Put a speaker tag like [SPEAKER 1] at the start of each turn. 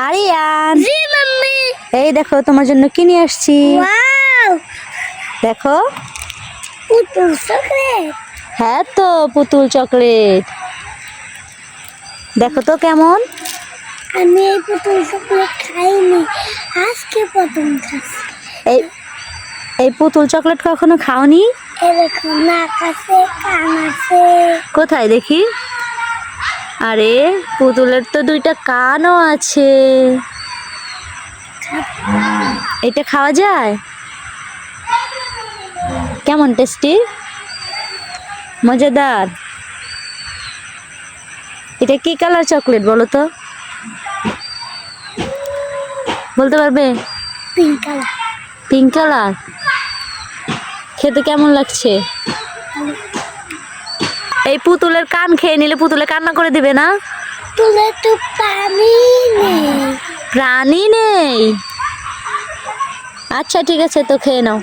[SPEAKER 1] আরিয়ান,
[SPEAKER 2] জি mummy.
[SPEAKER 1] এই দেখো তোমার জন্য কি নিয়ে আসছি।
[SPEAKER 2] ওয়াও,
[SPEAKER 1] দেখো।
[SPEAKER 2] পুতুল চকলেট।
[SPEAKER 1] হ্যাঁ তো, পুতুল চকলেট। দেখো তো কেমন।
[SPEAKER 2] আমি এই পুতুল চকলেট খাইনি, আজকে প্রথম খাচ্ছি।
[SPEAKER 1] এই এই পুতুল চকলেট কখনো খাওনি?
[SPEAKER 2] এরকম নাক আছে, কান আছে।
[SPEAKER 1] কোথায় দেখি? আরে পুতুলের তো দুইটা কানও আছে। এটা খাওয়া যায়? কেমন টেস্টি? মজাদার। এটা কি কালার চকলেট বলো তো? বলতে পারবে?
[SPEAKER 2] Pink colour.
[SPEAKER 1] Pink colour. খেতে কেমন লাগছে? এই পুতুলের কান খেয়ে নিলে পুতুলে কান্না করে দিবে না?
[SPEAKER 2] তুলে তো পানি নেই।
[SPEAKER 1] প্রাণী নেই। আচ্ছা ঠিক আছে, তো খেয়ে নাও।